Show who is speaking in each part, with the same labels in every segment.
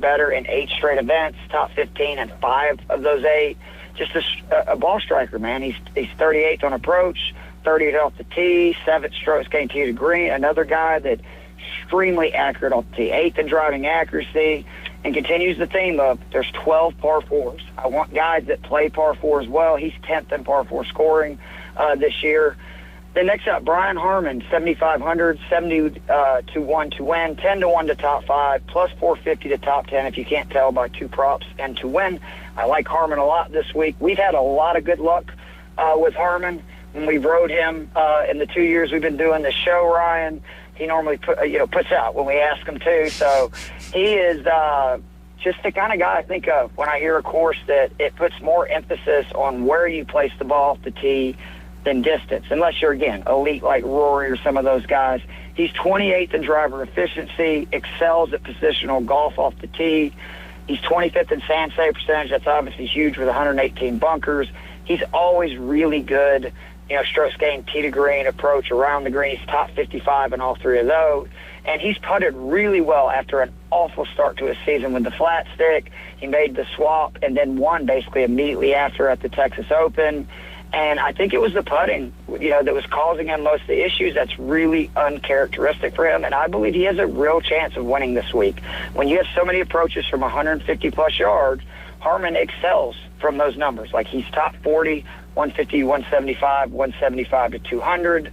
Speaker 1: better in 8 straight events, top 15 in 5 of those 8. Just a ball striker, man. He's 38th on approach, 30th off the tee, 7th strokes gained tee to green. Another guy that extremely accurate off the tee, 8th in driving accuracy, and continues the theme of there's 12 par 4s. I want guys that play par 4 as well. He's 10th in par 4 scoring this year. Then next up, Brian Harman, 7,500, 70-1 to win, 10-1 to top 5, plus 450 to top 10 if you can't tell by 2 props and to win. I like Harman a lot this week. We've had a lot of good luck with Harman when we've rode him in the 2 years we've been doing the show, Ryan. He normally puts out when we ask him to. So he is just the kind of guy I think of when I hear a course that it puts more emphasis on where you place the ball off the tee than distance, unless you're, again, elite like Rory or some of those guys. He's 28th in driver efficiency, excels at positional golf off the tee. He's 25th in sand save percentage. That's obviously huge with 118 bunkers. He's always really good, strokes gained, tee to green, approach around the green. He's top 55 in all 3 of those. And he's putted really well after an awful start to his season with the flat stick. He made the swap and then won basically immediately after at the Texas Open. And I think it was the putting, that was causing him most of the issues. That's really uncharacteristic for him. And I believe he has a real chance of winning this week. When you have so many approaches from 150-plus yards, Harman excels from those numbers. Like he's top 40, 150, 175, 175 to 200.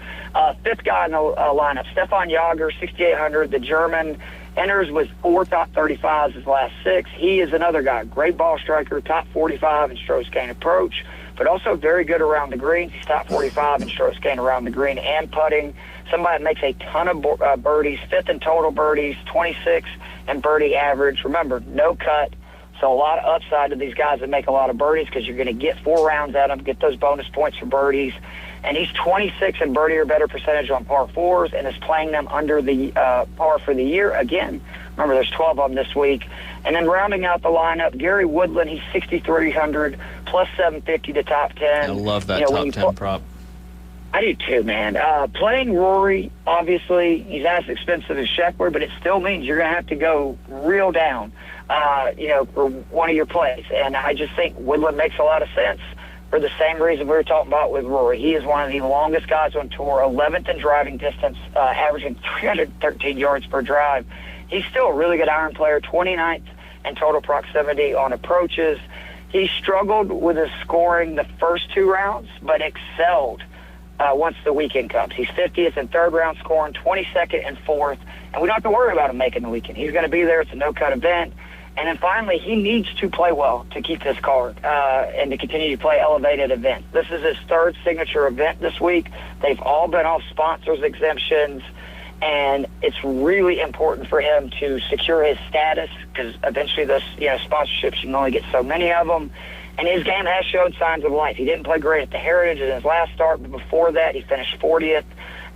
Speaker 1: Fifth guy in the lineup, Stefan Jager, 6,800. The German enters with 4 top 35s his last 6. He is another guy, great ball striker, top 45 in strokes gained approach, but also very good around the green. He's top 45 in strokes gained around the green and putting. Somebody that makes a ton of birdies, 5th in total birdies, 26 in birdie average. Remember, no cut. So a lot of upside to these guys that make a lot of birdies because you're going to get 4 rounds at them, get those bonus points for birdies. And he's 26 in birdie or better percentage on par 4s and is playing them under the par for the year. Again, remember there's 12 of them this week. And then rounding out the lineup, Gary Woodland, he's 6,300, plus 750 to top 10.
Speaker 2: I love that top 10 prop.
Speaker 1: I do too, man. Playing Rory, obviously, he's as expensive as Scheffler, but it still means you're going to have to go real down, for one of your plays. And I just think Woodland makes a lot of sense for the same reason we were talking about with Rory. He is one of the longest guys on tour, 11th in driving distance, averaging 313 yards per drive. He's still a really good iron player, 29th in total proximity on approaches. He struggled with his scoring the first 2 rounds, but excelled once the weekend comes. He's 50th in third round scoring, 22nd in fourth, and we don't have to worry about him making the weekend. He's going to be there. It's a no-cut event. And then finally, he needs to play well to keep this card and to continue to play elevated events. This is his 3rd signature event this week. They've all been off sponsors exemptions, and it's really important for him to secure his status because eventually those sponsorships, you can only get so many of them. And his game has showed signs of life. He didn't play great at the Heritage in his last start, but before that he finished 40th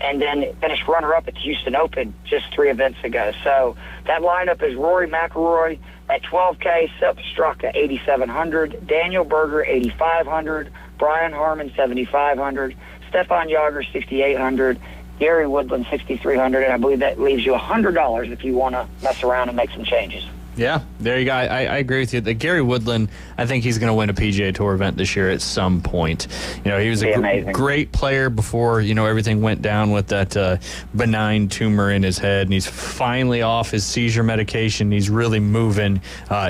Speaker 1: and then finished runner-up at the Houston Open just 3 events ago. So that lineup is Rory McIlroy at 12K, Sepp Straka 8,700, Daniel Berger 8,500, Brian Harman 7,500, Stefan Jager 6,800, Gary Woodland 6,300, and I believe that leaves you $100 if you want to mess around and make some changes.
Speaker 2: Yeah, there you go. I agree with you. The Gary Woodland, I think he's going to win a PGA Tour event this year at some point. He was a great player before, everything went down with that benign tumor in his head, and he's finally off his seizure medication. He's really moving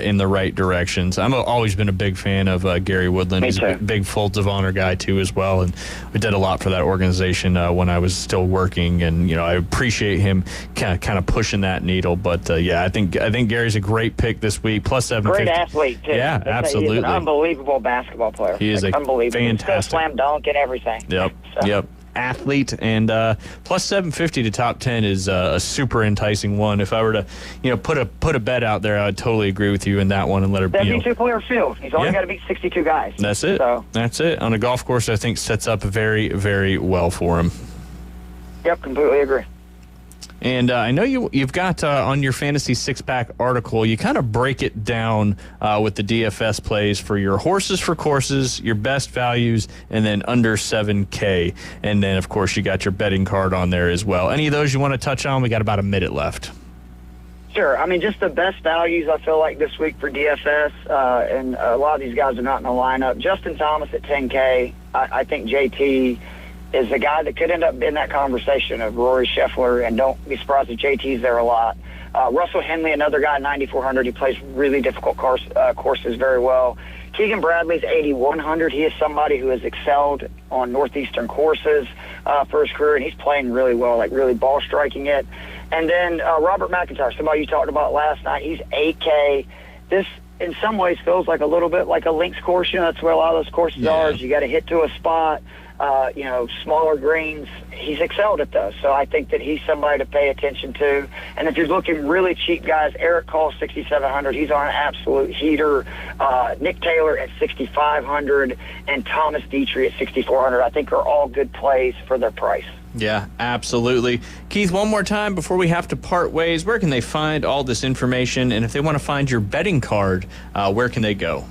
Speaker 2: in the right directions. I've always been a big fan of Gary Woodland. He's a big Folds of Honor guy, too, as well, and we did a lot for that organization when I was still working, and, I appreciate him kind of pushing that needle. But, I think Gary's a great pick this week, plus 750.
Speaker 1: Great athlete, too.
Speaker 2: Yeah, absolutely.
Speaker 1: He's an unbelievable basketball player.
Speaker 2: He is
Speaker 1: unbelievable.
Speaker 2: Fantastic.
Speaker 1: Slam dunk and everything.
Speaker 2: Yep. Athlete, and plus 750 to top 10 is a super enticing one. If I were to, put a bet out there, I would totally agree with you in that one and let her be.
Speaker 1: 72-player field. He's only got to beat 62 guys.
Speaker 2: That's it. That's it. On a golf course, I think sets up very, very well for him.
Speaker 1: Yep, completely agree.
Speaker 2: And I know you've got on your Fantasy Six-Pack article, you kind of break it down with the DFS plays for your horses for courses, your best values, and then under 7K. And then, of course, you got your betting card on there as well. Any of those you want to touch on? We got about a minute left.
Speaker 1: Sure. I mean, just the best values, I feel like, this week for DFS, and a lot of these guys are not in the lineup. Justin Thomas at 10K. I think JT is the guy that could end up in that conversation of Rory Scheffler, and don't be surprised if JT's there a lot. Russell Henley, another guy, 9,400. He plays really difficult courses very well. Keegan Bradley's 8,100. He is somebody who has excelled on Northeastern courses for his career, and he's playing really well, like really ball striking it. And then Robert McIntyre, somebody you talked about last night, he's 8K. This, in some ways, feels like a little bit like a links course. You know, that's where a lot of those courses are. You got to hit to a spot, smaller greens. He's excelled at those. So I think that he's somebody to pay attention to. And if you're looking really cheap guys, Eric Cole, 6,700. He's on an absolute heater. Nick Taylor at 6,500 and Thomas Dietrich at 6,400. I think are all good plays for their price.
Speaker 2: Yeah, absolutely. Keith, one more time before we have to part ways, where can they find all this information? And if they want to find your betting card, where can they go?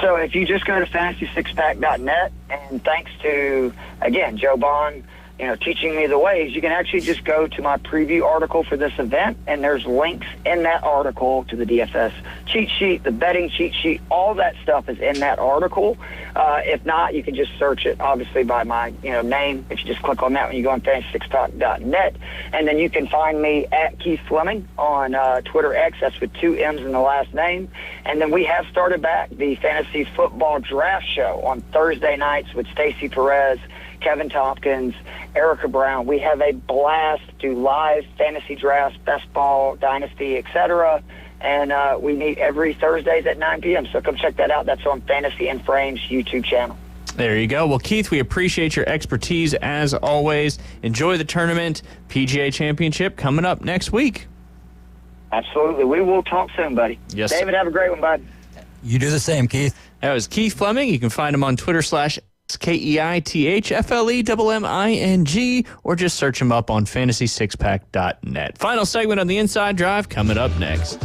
Speaker 1: So if you just go to fantasy6pack.net, and thanks to, again, Joe Bond, teaching me the ways, you can actually just go to my preview article for this event, and there's links in that article to the DFS cheat sheet, the betting cheat sheet, all that stuff is in that article. If not, you can just search it, obviously, by my name. If you just click on that when you go on fantasy6pack.net, and then you can find me at Keith Fleming on Twitter X. That's with 2 M's in the last name. And then we have started back the Fantasy Football Draft Show on Thursday nights with Stacey Perez, Kevin Tompkins, Erica Brown. We have a blast, do live fantasy drafts, best ball, dynasty, etc. And we meet every Thursdays at 9 p.m. So come check that out. That's on Fantasy and Frames YouTube channel.
Speaker 2: There you go. Well, Keith, we appreciate your expertise as always. Enjoy the tournament. PGA Championship coming up next week.
Speaker 3: Absolutely. We will talk soon, buddy.
Speaker 2: Yes.
Speaker 3: David, have a great one, bud.
Speaker 4: You do the same, Keith.
Speaker 2: That was Keith Fleming. You can find him on Twitter /KeithFleming, or just search him up on fantasy6pack.net. Final segment on the Inside Drive coming up next.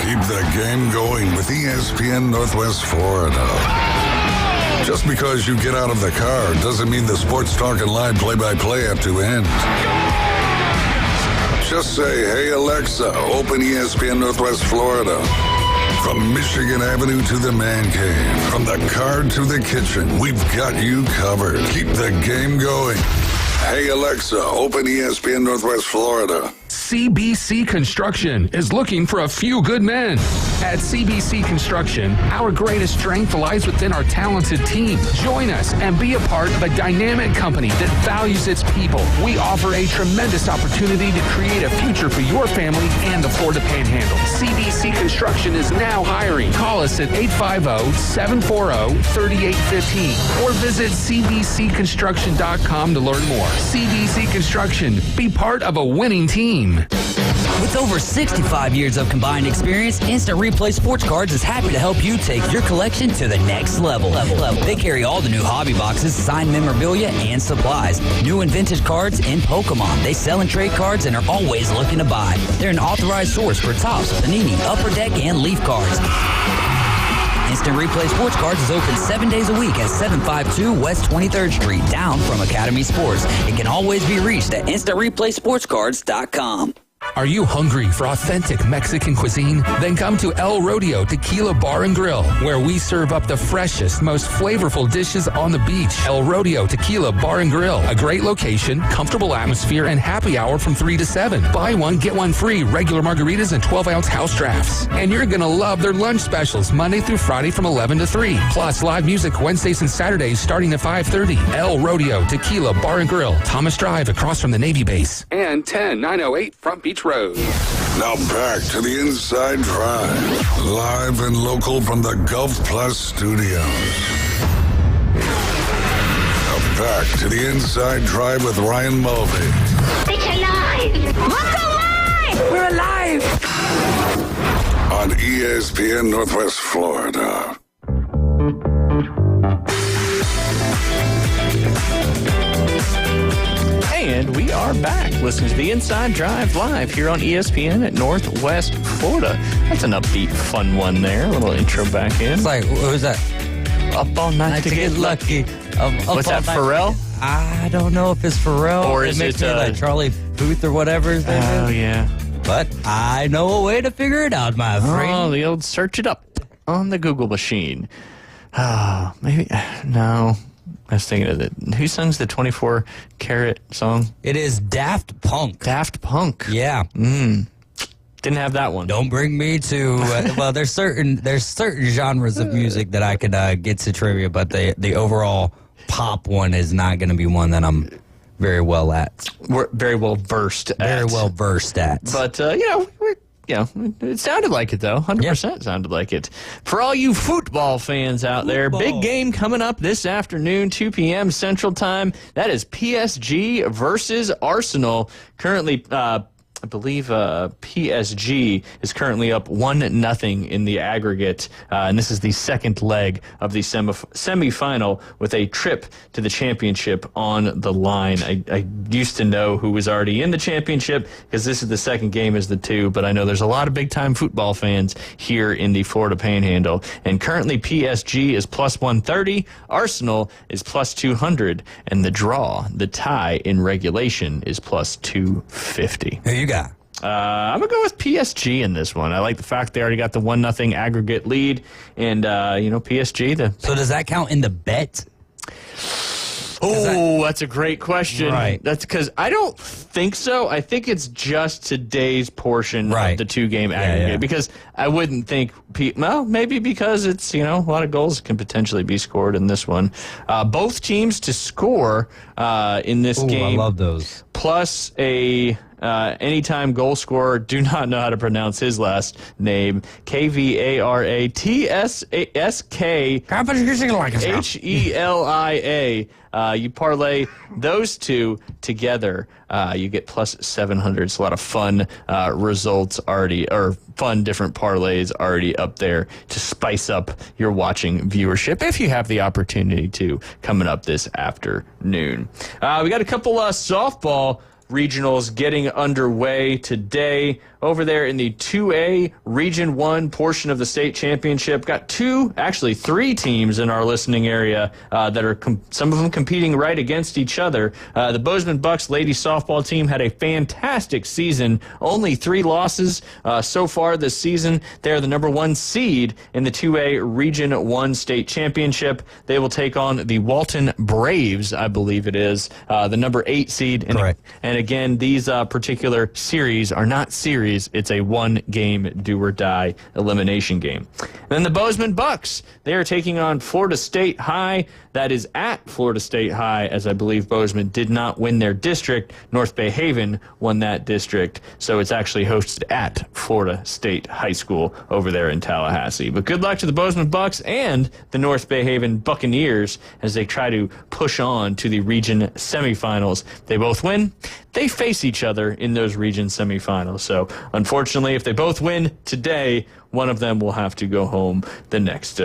Speaker 5: Keep the game going with ESPN Northwest Florida. Just because you get out of the car doesn't mean the Sports Talk and Live play-by-play have to end. Just say, hey, Alexa, open ESPN Northwest Florida. From Michigan Avenue to the man cave, from the car to the kitchen, we've got you covered. Keep the game going. Hey, Alexa, open ESPN Northwest Florida.
Speaker 6: CBC Construction is looking for a few good men. At CBC Construction, our greatest strength lies within our talented team. Join us and be a part of a dynamic company that values its people. We offer a tremendous opportunity to create a future for your family and the Florida Panhandle. CBC Construction is now hiring. Call us at 850-740-3815 or visit cbcconstruction.com to learn more. CBC Construction. Be part of a winning team.
Speaker 4: With over 65 years of combined experience, Instant Replay Sports Cards is happy to help you take your collection to the next level. They carry all the new hobby boxes, signed memorabilia, and supplies. New and vintage cards and Pokemon. They sell and trade cards and are always looking to buy. They're an authorized source for Topps, Panini, Upper Deck, and Leaf cards. Instant Replay Sports Cards is open 7 days a week at 752 West 23rd Street, down from Academy Sports. It can always be reached at InstantReplaySportsCards.com.
Speaker 6: Are you hungry for authentic Mexican cuisine? Then come to El Rodeo Tequila Bar and Grill, where we serve up the freshest, most flavorful dishes on the beach. El Rodeo Tequila Bar and Grill, a great location, comfortable atmosphere, and happy hour from 3 to 7. Buy one, get one free, regular margaritas and 12-ounce house drafts. And you're going to love their lunch specials Monday through Friday from 11 to 3. Plus live music Wednesdays and Saturdays starting at 5:30. El Rodeo Tequila Bar and Grill, Thomas Drive across from the Navy base. And 10908 Front Beach Road.
Speaker 5: Now back to the Inside Drive, live and local from the Gulf Plus studios. Now back to the Inside Drive with Ryan Mulvey.
Speaker 7: It's alive! Look alive! We're alive!
Speaker 5: On ESPN Northwest Florida.
Speaker 2: And we are back listening to the Inside Drive live here on ESPN at Northwest Florida. That's an upbeat, fun one there. A little intro back in.
Speaker 4: It's like, what was that?
Speaker 2: Up all night to get lucky. What's that, Pharrell?
Speaker 4: I don't know if it's Pharrell.
Speaker 2: Or is it
Speaker 4: like Charlie Puth or whatever his name is.
Speaker 2: Oh, yeah.
Speaker 4: But I know a way to figure it out, my friend.
Speaker 2: Oh, the old search it up on the Google machine. Maybe, no. I was thinking of it. Who sings the 24 Karat song?
Speaker 4: It is Daft Punk.
Speaker 2: Daft Punk.
Speaker 4: Yeah.
Speaker 2: Didn't have that one.
Speaker 4: Don't bring me to well. There's certain genres of music that I could get to trivia, but the overall pop one is not going to be one that I'm very well at.
Speaker 2: We're very well versed at.
Speaker 4: Very well versed at.
Speaker 2: But it sounded like it though. 100% sounded like it. For all you football fans out there, big game coming up this afternoon, 2 p.m. Central Time. That is PSG versus Arsenal. Currently, I believe PSG is currently up 1-0 in the aggregate, and this is the second leg of the semifinal with a trip to the championship on the line. I used to know who was already in the championship because this is the second game as the two, but I know there's a lot of big-time football fans here in the Florida Panhandle, and currently PSG is plus 130, Arsenal is plus 200, and the tie in regulation is plus 250.
Speaker 4: Who you got?
Speaker 2: I'm going to go with PSG in this one. I like the fact they already got the 1-0 aggregate lead. And, PSG.
Speaker 4: So does that count in the bet?
Speaker 2: Oh, that's a great question.
Speaker 4: Right.
Speaker 2: That's because I don't think so. I think it's just today's portion of the two-game aggregate.
Speaker 4: Yeah.
Speaker 2: Because I wouldn't think, maybe because it's, a lot of goals can potentially be scored in this one. Both teams to score in this game.
Speaker 4: I love those.
Speaker 2: Plus a anytime goal scorer, do not know how to pronounce his last name, KVARATSHELIA. You parlay those two together, you get plus 700. It's a lot of fun results already, or fun different parlays already up there to spice up your watching viewership if you have the opportunity to, coming up this afternoon. We got a couple
Speaker 8: softball regionals getting underway today over there in the 2A Region 1 portion of the state championship. Got three teams in our listening area that are some of them competing right against each other. The Bozeman Bucks ladies softball team had a fantastic season. Only 3 losses so far this season. They're the number 1 seed in the 2A Region 1 state championship. They will take on the Walton Braves, I believe it is, the number 8 seed.
Speaker 4: Correct.
Speaker 8: And again, these particular series are not series. It's a 1-game do-or-die elimination game. And then the Bozeman Bucks, they are taking on Florida State High. That is at Florida State High, as I believe Bozeman did not win their district. North Bay Haven won that district, so it's actually hosted at Florida State High School over there in Tallahassee. But good luck to the Bozeman Bucks and the North Bay Haven Buccaneers as they try to push on to the region semifinals. They both win. They face each other in those region semifinals. So, unfortunately, if they both win today, one of them will have to go home the next,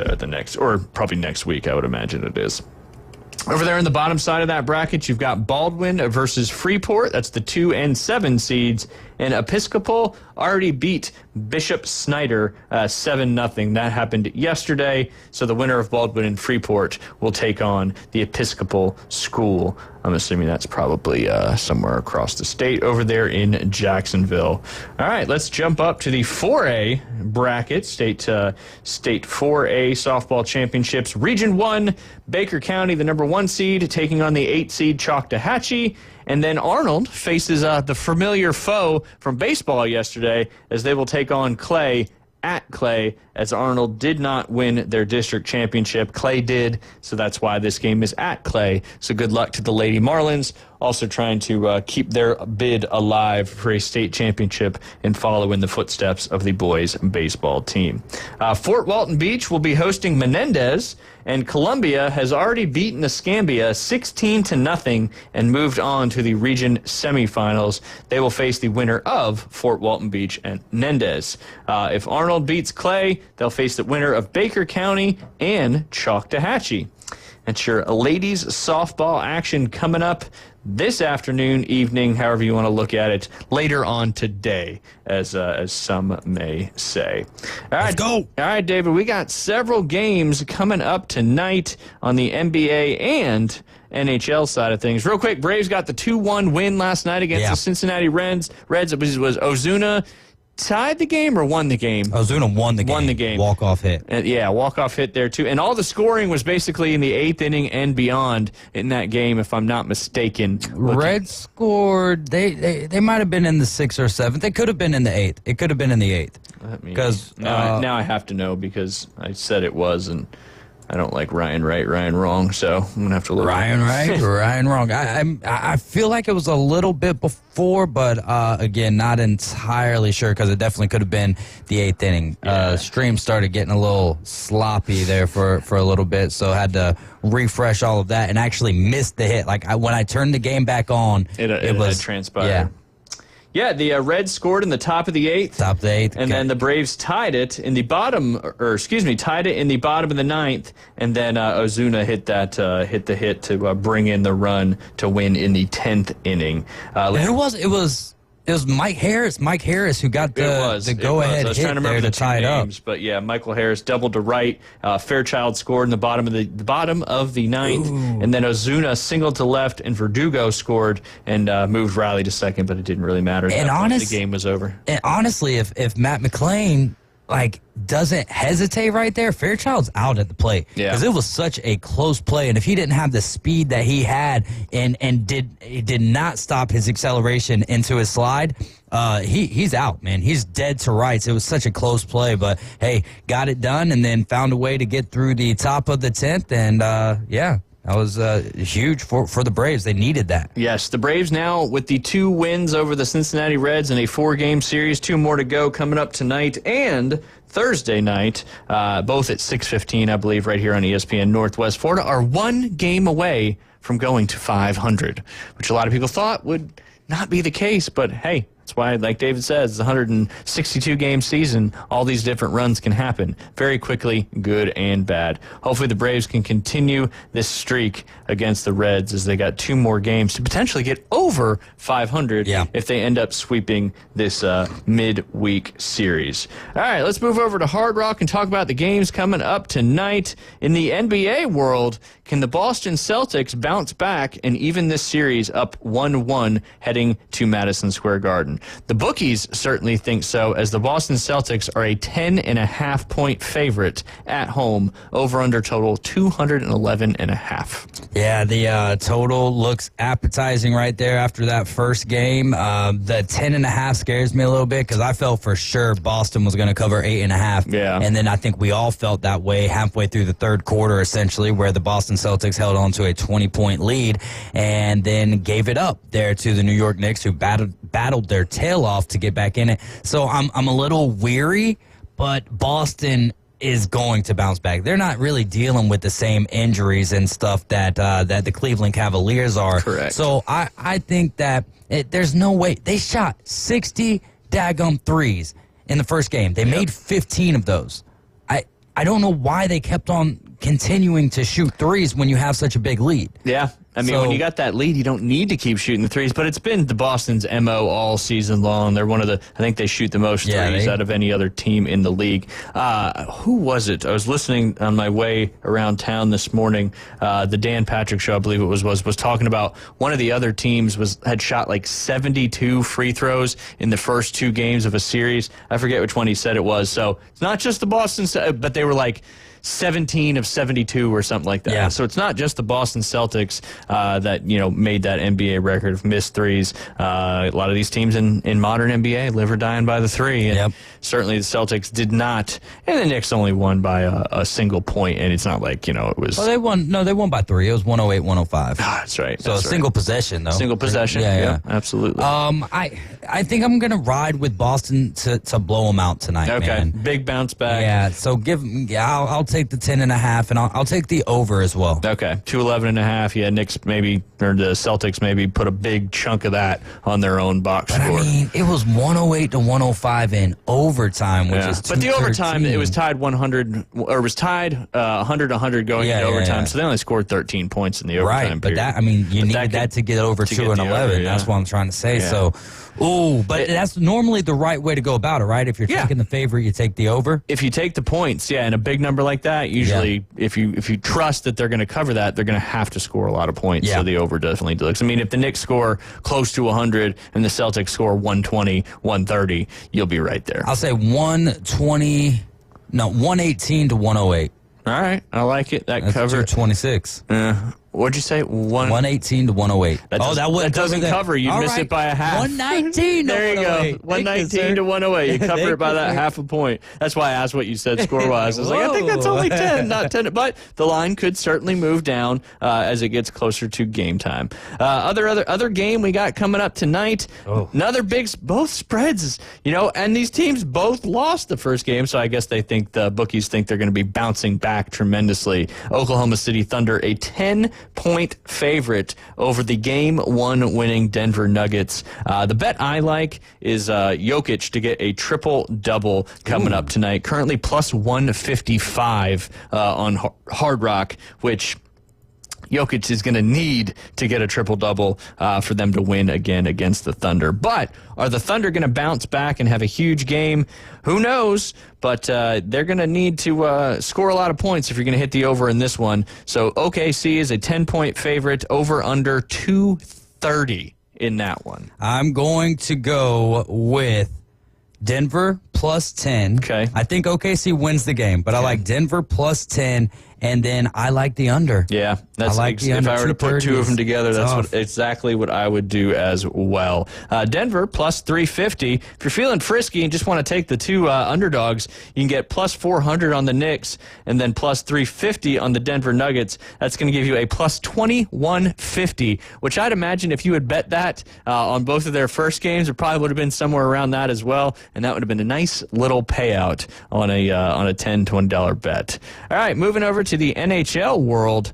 Speaker 8: or probably next week, I would imagine it is. Over there in the bottom side of that bracket, you've got Baldwin versus Freeport. That's the 2 and 7 seeds. And Episcopal already beat Bishop Snyder 7-0. That happened yesterday. So the winner of Baldwin and Freeport will take on the Episcopal School. I'm assuming that's probably somewhere across the state over there in Jacksonville. All right, let's jump up to the 4A bracket, state 4A softball championships. Region 1, Baker County, the number 1 seed, taking on the 8 seed Choctawhatchee. And then Arnold faces the familiar foe from baseball yesterday as they will take on Clay at Clay, as Arnold did not win their district championship. Clay did, so that's why this game is at Clay. So good luck to the Lady Marlins, also trying to keep their bid alive for a state championship and follow in the footsteps of the boys baseball team. Fort Walton Beach will be hosting Menendez, and Columbia has already beaten Escambia 16-0 and moved on to the region semifinals. They will face the winner of Fort Walton Beach and Menendez. If Arnold beats Clay, they'll face the winner of Baker County and Choctawhatchee. That's your ladies softball action coming up this afternoon, evening, however you want to look at it, later on today, as some may say. All right,
Speaker 4: let's go.
Speaker 8: All right, David, we got several games coming up tonight on the NBA and NHL side of things. Real quick, Braves got the 2-1 win last night against the Cincinnati Reds. It was Ozuna tied the game or won the game?
Speaker 4: Ozuna won the game.
Speaker 8: Won the game.
Speaker 4: Walk-off hit.
Speaker 8: Walk-off hit there, too. And all the scoring was basically in the 8th inning and beyond in that game, if I'm not mistaken.
Speaker 4: Reds scored, they might have been in the 6th or 7th. They could have been in the 8th. It could have been in the 8th.
Speaker 8: Because now I have to know because I said it was, and I don't like Ryan right, Ryan wrong, so I'm going to have to look.
Speaker 4: Ryan right, Ryan wrong. I feel like it was a little bit before, but again, not entirely sure because it definitely could have been the 8th inning. Stream started getting a little sloppy there for a little bit, so had to refresh all of that and actually missed the hit. Like when I turned the game back on,
Speaker 8: it was transpired.
Speaker 4: Yeah.
Speaker 8: Yeah, the Reds scored in the top of the 8th.
Speaker 4: Top of the 8th.
Speaker 8: And then the Braves tied it in the bottom, tied it in the bottom of the 9th. And then Ozuna hit the hit to bring in the run to win in the 10th inning.
Speaker 4: Who was it? It was Mike Harris. Mike Harris who got the go-ahead hit there to tie it up.
Speaker 8: But yeah, Michael Harris doubled to right. Fairchild scored in the bottom of the 9th, and then Ozuna singled to left, and Verdugo scored and moved Riley to second. But it didn't really matter.
Speaker 4: And
Speaker 8: the game was over.
Speaker 4: And honestly, if Matt McClain doesn't hesitate right there, Fairchild's out at the plate. Because it was such a close play, and if he didn't have the speed that he had and did not stop his acceleration into his slide, he's out, man. He's dead to rights. It was such a close play, but hey, got it done and then found a way to get through the top of the 10th, and that was huge for the Braves. They needed that.
Speaker 8: Yes, the Braves now with the 2 wins over the Cincinnati Reds in a 4-game series. 2 more to go coming up tonight and Thursday night, both at 6:15, I believe, right here on ESPN Northwest Florida, are 1 game away from going to 500, which a lot of people thought would not be the case. But hey, that's why, like David says, it's a 162-game season. All these different runs can happen very quickly, good and bad. Hopefully the Braves can continue this streak against the Reds as they got 2 more games to potentially get over 500 if they end up sweeping this midweek series. All right, let's move over to Hard Rock and talk about the games coming up tonight. In the NBA world, can the Boston Celtics bounce back and even this series up 1-1 heading to Madison Square Garden? The bookies certainly think so, as the Boston Celtics are a 10.5-point favorite at home, over under total 211.5.
Speaker 4: Yeah, the total looks appetizing right there after that first game. The 10.5 scares me a little bit because I felt for sure Boston was going to cover 8.5.
Speaker 8: Yeah.
Speaker 4: And then I think we all felt that way halfway through the third quarter, essentially, where the Boston Celtics held on to a 20-point lead and then gave it up there to the New York Knicks, who battled their tail off to get back in it. So I'm a little weary, but Boston is going to bounce back. They're not really dealing with the same injuries and stuff that the Cleveland Cavaliers are.
Speaker 8: Correct.
Speaker 4: So I think that there's no way. They shot 60 daggum threes in the first game. They made 15 of those. I don't know why they kept on continuing to shoot threes when you have such a big lead.
Speaker 8: Yeah. I mean, when you got that lead, you don't need to keep shooting the threes, but it's been the Boston's MO all season long. They're one of I think they shoot the most threes out of any other team in the league. Who was it? I was listening on my way around town this morning. The Dan Patrick Show, I believe it was talking about one of the other teams had shot like 72 free throws in the first 2 games of a series. I forget which one he said it was. So it's not just the Boston, but they were like 17 of 72 or something like that.
Speaker 4: Yeah.
Speaker 8: So it's not just the Boston Celtics that made that NBA record of missed threes. A lot of these teams in modern NBA live or die by the 3. And certainly the Celtics did not. And the Knicks only won by a single point. And it's not like, it was.
Speaker 4: Well, they won by 3. It was 108-105.
Speaker 8: That's right.
Speaker 4: So single possession, though.
Speaker 8: Single possession. Yeah, absolutely.
Speaker 4: I I think I'm going to ride with Boston to blow them out tonight, man.
Speaker 8: Big bounce back.
Speaker 4: Yeah, so I'll take the 10.5, and I'll take the over as well.
Speaker 8: Okay, 211.5. Yeah, Knicks maybe, or the Celtics maybe put a big chunk of that on their own box
Speaker 4: But
Speaker 8: score.
Speaker 4: I mean, it was 108 to 105 in overtime, which is 213.
Speaker 8: But the overtime, it was tied 100, or it was tied 100-100 going into overtime. So they only scored 13 points in the overtime
Speaker 4: Right, but
Speaker 8: period.
Speaker 4: that, I mean, you needed that to get over 2 and 11. That's what I'm trying to say.
Speaker 8: Yeah.
Speaker 4: So, but that's normally the right way to go about it, right? If you're taking the favorite, you take the over.
Speaker 8: If you take the points, and a big number like that, usually if you trust that they're going to cover that, they're going to have to score a lot of points. So the over definitely looks. I mean, if the Knicks score close to 100 and the Celtics score 120, 130, you'll be right there.
Speaker 4: I'll say 118 to 108.
Speaker 8: All right, I like it. That cover
Speaker 4: 26.
Speaker 8: What'd you say?
Speaker 4: 118 to 108.
Speaker 8: That doesn't cover. You miss it by a half.
Speaker 4: 119 to 108.
Speaker 8: There you go. 119 to 108. You cover it by that half a point. That's why I asked what you said score-wise. I was like, I think that's only 10, not 10. But the line could certainly move down as it gets closer to game time. Other game we got coming up tonight. Another both spreads, and these teams both lost the first game, so I guess the bookies think they're going to be bouncing back tremendously. Oklahoma City Thunder, a 10-point favorite over the Game 1 winning Denver Nuggets. The bet I like is Jokic to get a triple-double coming up tonight. Currently plus 155 on Hard Rock, which Jokic is going to need to get a triple-double for them to win again against the Thunder. But are the Thunder going to bounce back and have a huge game? Who knows? But they're going to need to score a lot of points if you're going to hit the over in this one. So OKC is a 10-point favorite, over under 230 in that one.
Speaker 4: I'm going to go with Denver plus 10.
Speaker 8: Okay.
Speaker 4: I think OKC wins the game, but I like Denver plus 10, and then I like the under.
Speaker 8: Yeah, that's if I were to put two of them together, that's exactly what I would do as well. Denver plus 350. If you're feeling frisky and just want to take the two underdogs, you can get plus 400 on the Knicks and then plus 350 on the Denver Nuggets. That's going to give you a plus 2150, which I'd imagine if you had bet that on both of their first games, it probably would have been somewhere around that as well, and that would have been a nice little payout on a $10, $20 bet. All right, moving over to the NHL world.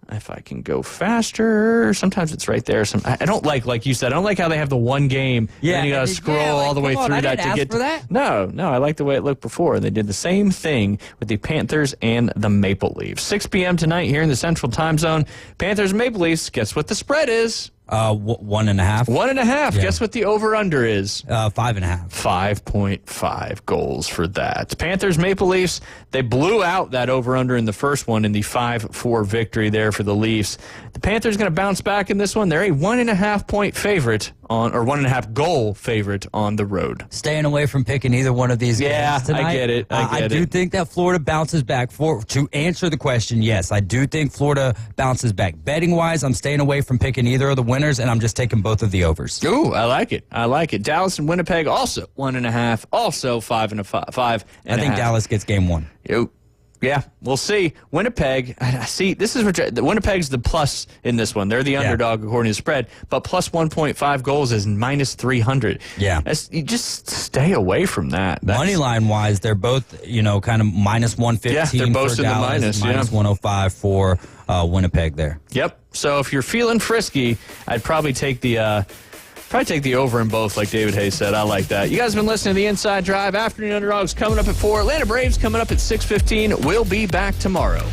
Speaker 8: If I can go faster, sometimes it's right there. I don't like you said, I don't like how they have the one game.
Speaker 4: Yeah,
Speaker 8: and then you got to scroll all the way through that to get
Speaker 4: for that.
Speaker 8: No, I like the way it looked before. They did the same thing with the Panthers and the Maple Leafs. 6 p.m. tonight here in the Central Time Zone. Panthers and Maple Leafs. Guess what the spread is?
Speaker 4: 1.5.
Speaker 8: 1.5.
Speaker 4: Yeah.
Speaker 8: Guess what the over-under is?
Speaker 4: 5.5.
Speaker 8: 5.5 goals for that. Panthers, Maple Leafs, they blew out that over-under in the first one in the 5-4 victory there for the Leafs. The Panthers going to bounce back in this one. They're a 1.5-point favorite or 1.5 goal favorite on the road.
Speaker 4: Staying away from picking either one of these games tonight.
Speaker 8: I get it.
Speaker 4: I do think that Florida bounces back. To answer the question, yes, I do think Florida bounces back. Betting-wise, I'm staying away from picking either of the winners, and I'm just taking both of the overs.
Speaker 8: Ooh, I like it. Dallas and Winnipeg also 1.5, also 5.5.
Speaker 4: I think Dallas gets game one.
Speaker 8: Yeah, we'll see. Winnipeg, this is Winnipeg's the plus in this one. They're the underdog according to the spread, but plus 1.5 goals is minus 300.
Speaker 4: Yeah.
Speaker 8: You just stay away from that.
Speaker 4: Money line wise, they're both, kind of minus 115
Speaker 8: yeah, they're both
Speaker 4: for
Speaker 8: in
Speaker 4: Dallas,
Speaker 8: the
Speaker 4: minus 105 for Winnipeg there.
Speaker 8: Yep. So if you're feeling frisky, I'd probably take the over in both, like David Hayes said. I like that. You guys have been listening to The Inside Drive. Afternoon Underdogs coming up at 4. Atlanta Braves coming up at 6:15. We'll be back tomorrow.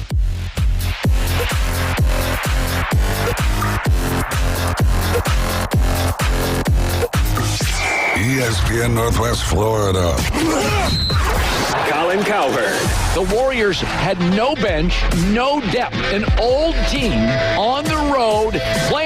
Speaker 5: ESPN Northwest Florida.
Speaker 9: Colin Cowherd. The Warriors had no bench, no depth, an old team on the road playing.